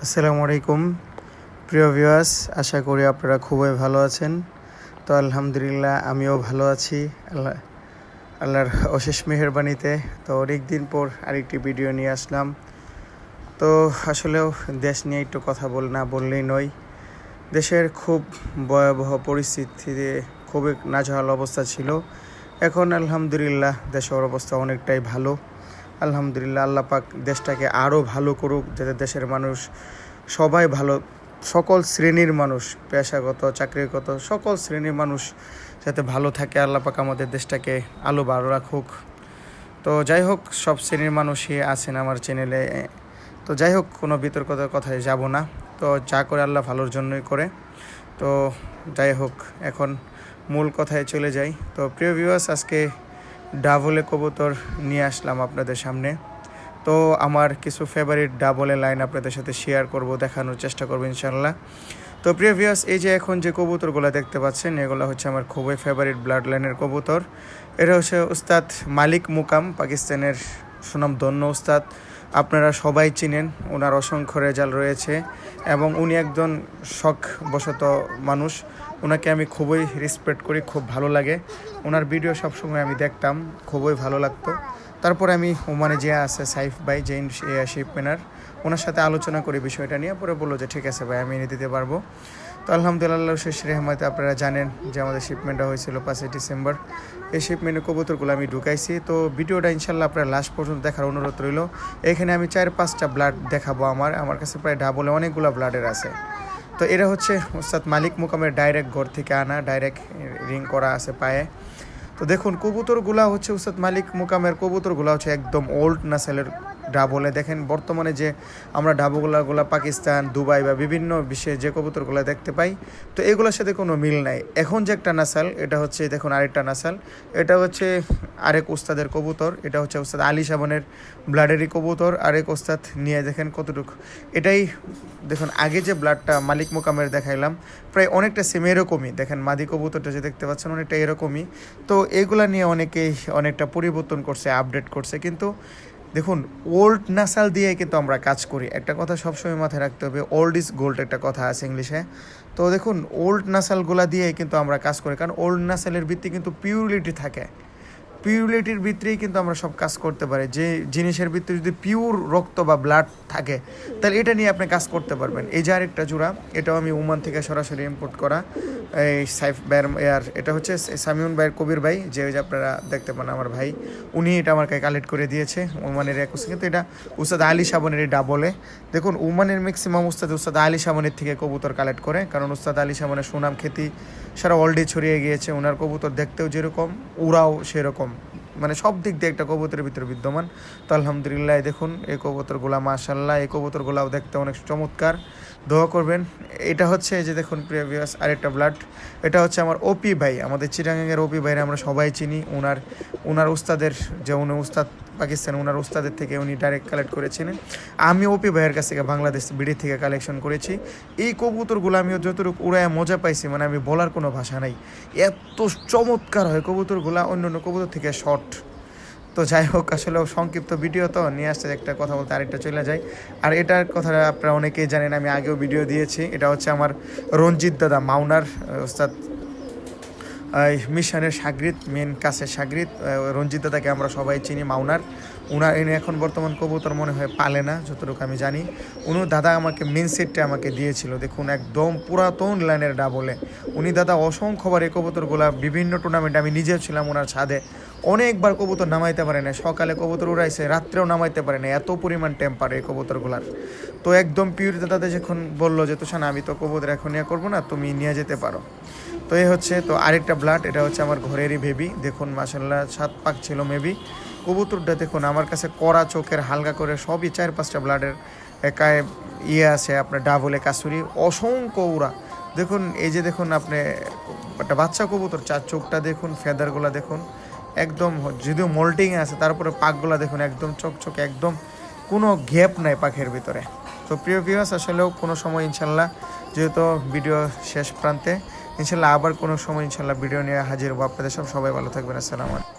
আসসালামু আলাইকুম প্রিয় ভিউয়ার্স, আশা করি আপনারা খুবই ভালো আছেন। তো আলহামদুলিল্লাহ আমিও ভালো আছি আল্লাহর অশেষ মেহেরবানিতে। তো অনেক দিন পর আরেকটি ভিডিও নিয়ে আসলাম। তো আসলেও দেশ নিয়ে একটু কথা না বললেই নয়। দেশের খুব ভয়াবহ পরিস্থিতিতে খুবই নাজেহাল অবস্থা ছিল। এখন আলহামদুলিল্লাহ দেশের অবস্থা অনেকটাই ভালো। আলহামদুলিল্লাহ আল্লাহ পাক দেশটাকে আরও ভালো করুক, যাতে দেশের মানুষ সবাই ভালো, সকল শ্রেণীর মানুষ, পেশাগত চাকরিগত সকল শ্রেণীর মানুষ যাতে ভালো থাকে। আল্লাহ পাক আমাদের দেশটাকে আলো ভালো রাখুক। তো যাই হোক, সব শ্রেণীর মানুষই আছেন আমার চ্যানেলে। তো যাই হোক, কোনো বিতর্কতার কথায় যাব না। তো যা করে আল্লাহ ভালোর জন্যই করে। তো যাই হোক, এখন মূল কথায় চলে যাই। তো প্রিয় ভিউয়ার্স, আজকে ডাবলে কবুতর নিয়ে আসলাম আপনাদের সামনে। তো আমার কিছু ফেভারিট ডাবলের লাইন আপনাদের সাথে শেয়ার করব, দেখানোর চেষ্টা করবো ইনশাল্লাহ। তো প্রিয় ভিউয়ার্স, এই যে এখন যে কবুতরগুলো দেখতে পাচ্ছেন, এগুলো হচ্ছে আমার খুবই ফেভারিট ব্লাড লাইনের কবুতর। এটা হচ্ছে উস্তাদ মালিক মুকাম, পাকিস্তানের সুনামধন্য উস্তাদ। আপনারা সবাই চিনেন, ওনার অসংখ্য রেজাল্ট রয়েছে এবং উনি একজন শখবশত মানুষ। ওনাকে আমি খুবই রেসপেক্ট করি, খুব ভালো লাগে। ওনার ভিডিও সবসময় আমি দেখতাম, খুবই ভালো লাগতো। তারপরে আমি ওমানে যে আছে সাইফ ভাই, যে শিপম্যানার, ওনার সাথে আলোচনা করি বিষয়টা নিয়ে। পরে বললো যে ঠিক আছে ভাই, আমি এনে দিতে পারবো। তো আলহামদুলিল্লাহ শেষ রেহমাতে আপনারা জানেন যে আমাদের শিপমেন্টটা হয়েছিল 5 ডিসেম্বর। এই শিপমেন্টের কবুতরগুলো আমি ঢুকাইছি। তো ভিডিওটা ইনশাল্লাহ আপনারা লাস্ট পর্যন্ত দেখার অনুরোধ রইল। এখানে আমি 4-5টা ব্লাড দেখাবো। আমার কাছে প্রায় ডাবলে অনেকগুলো ব্লাডের আছে। তো এরা হচ্ছে উস্তাদ মালিক মুকামের ডাইরেক্ট ঘর থেকে আনা, ডাইরেক্ট রিং করা আছে পায়ে। তো দেখুন, কবুতরগুলা হচ্ছে উস্তাদ মালিক মুকামের কবুতরগুলা হচ্ছে একদম ওল্ড নাসেলের ডাবলে। দেখেন বর্তমানে যে আমরা ডাবগুলা পাকিস্তান, দুবাই বা বিভিন্ন বিশ্বে যে কবুতরগুলো দেখতে পাই, তো এগুলোর সাথে কোনো মিল নাই। এখন যে একটা নাসাল, এটা হচ্ছে দেখুন আরেকটা নাসাল। এটা হচ্ছে আরেক উস্তাদের কবুতর। এটা হচ্ছে উস্তাদ আলী সাবনের ব্লাডেরই কবুতর। আরেক উস্তাদ নিয়ে দেখেন কতটুকু। এটাই দেখুন, আগে যে ব্লাডটা মালিক মুকামের দেখাইলাম প্রায় অনেকটা সেম এরকমই। দেখেন মাদি কবুতরটা যে দেখতে পাচ্ছেন অনেকটা এরকমই। তো এগুলা নিয়ে অনেকেই অনেকটা পরিবর্তন করছে, আপডেট করছে। কিন্তু দেখুন, ওল্ড নাসাল দিয়ে কিন্তু আমরা কাজ করি। একটা কথা সবসময় মাথায় রাখতে হবে, ওল্ড ইজ গোল্ড একটা কথা আছে ইংলিশে। তো দেখুন, ওল্ড নাসালগুলা দিয়ে কিন্তু আমরা কাজ করি, কারণ ওল্ড নাসালের ভিত্তি কিন্তু পিউরিটি থাকে। পিউরিটির ভিতরেই কিন্তু আমরা সব কাজ করতে পারি। যে জিনিসের ভিতরে যদি পিওর রক্ত বা ব্লাড থাকে, তাহলে এটা নিয়ে আপনি কাজ করতে পারবেন। এই যে আরেকটা জোড়া, এটাও আমি ওমান থেকে সরাসরি ইম্পোর্ট করা। এই সাইফ ভাইয়ের এটা হচ্ছে সামিউন ভাইয়ের কবির ভাই, যে আপনারা দেখতে পান আমার ভাই, উনি এটা আমার কাছে কালেক্ট করে দিয়েছে ওমানের একুশে। কিন্তু এটা উস্তাদ আলী সাবনের এই ডাবলে। দেখুন, ওমানের ম্যাক্সিমাম উস্তাদ আলী সাবনের থেকে কবুতর কালেক্ট করে, কারণ উস্তাদ আলী সাবনের সুনাম খ্যাতি সারা ওয়ার্ল্ডে ছড়িয়ে গিয়েছে। ওনার কবুতর দেখতেও যেরকম, ওরাও সেরকম, মানে সব দিক দিয়ে একটা কবুতরের ভিতরে বিদ্যমান। তো আলহামদুলিল্লাহ দেখুন এই কবুতরগুলা, মাশাল্লাহ এই কবুতরগুলাও দেখতে অনেক চমৎকার। দোয়া করবেন। এটা হচ্ছে যে দেখুন প্রিভিয়াস আরেকটা ব্লাড। এটা হচ্ছে আমার ওপি ভাই, আমাদের চিটাগাংয়ের ওপি ভাইরা আমরা সবাই চিনি। ওনার উস্তাদের যে উনি উস্তাদ পাকিস্তান, ওনার উস্তাদের থেকে উনি ডাইরেক্ট কালেক্ট করেছিলেন। আমি ওপি ভাইয়ের কাছ থেকে বাংলাদেশ বিডি থেকে কালেকশন করেছি। এই কবুতরগুলো আমিও যতটুকু উড়ায় মজা পাইছি, মানে আমি বলার কোনো ভাষা নাই। এত চমৎকার হয় কবুতরগুলা, অন্য অন্য কবুতর থেকে শর্ট। তো যাই হোক, আসলে সংক্ষিপ্ত ভিডিও তো নিয়ে আসতে একটা কথা বলতে আরেকটা চলে যায়। আর এটার কথা আপনারা অনেকেই জানেন, আমি আগেও ভিডিও দিয়েছি। এটা হচ্ছে আমার রঞ্জিত দাদা মাওনার ওস্তাদ মিশনের সাগরিত, মেন কাছের সাগরিত রঞ্জিত দাদাকে আমরা সবাই চিনি মাওনার। এনে এখন বর্তমান কবুতর মনে হয় পালে না, যতটুকু আমি জানি। দাদা আমাকে মেন সেটটা আমাকে দিয়েছিল। দেখুন একদম পুরাতন লাইনের ডাবলে উনি দাদা অসংখ্যবার এই কবুতরগুলা বিভিন্ন টুর্নামেন্টে, আমি নিজেও ছিলাম ওনার ছাদে, অনেকবার কবুতর নামাইতে পারে না। সকালে কবুতর উড়াইছে, রাত্রেও নামাইতে পারে না, এত পরিমাণ টেম্পার এই কবুতরগুলার। তো একদম পিওর দাদা যখন বললো যে তুষান আমি তো কবুতর এখন ইয়ে করবো না, তুমি নিয়ে যেতে পারো। তো এই হচ্ছে তো আরেকটা ব্লাড। এটা হচ্ছে আমার ঘরেরই বেবি। দেখুন মাশাল্লাহ 7 পাক ছিল মেবি। কবুতরটা দেখুন আমার কাছে কড়া চোখের, হালকা করে সবই 4-5টা ব্লাডের একায় আছে আপনার ডাবলে কাসুরি, অসংখ্য উড়া। দেখুন এই যে দেখুন আপনি একটা বাচ্চা কবুতর, চোখটা দেখুন, ফেদারগুলো দেখুন একদম, যদিও মোল্টিংয়ে আছে তারপরে পাকগুলো দেখুন একদম চকচকে, একদম কোনো গ্যাপ নাই পাখের ভিতরে। তো প্রিয় ভিউয়ার্স, আসলেও কোনো সময় ইনশাল্লাহ, যেহেতু ভিডিও শেষ প্রান্তে, ইনশাল্লাহ আবার কোনো সময় ইনশাল্লাহ ভিডিও নিয়ে হাজির হবো আপনাদের। সবাই ভালো থাকবেন। আসসালামু আলাইকুম।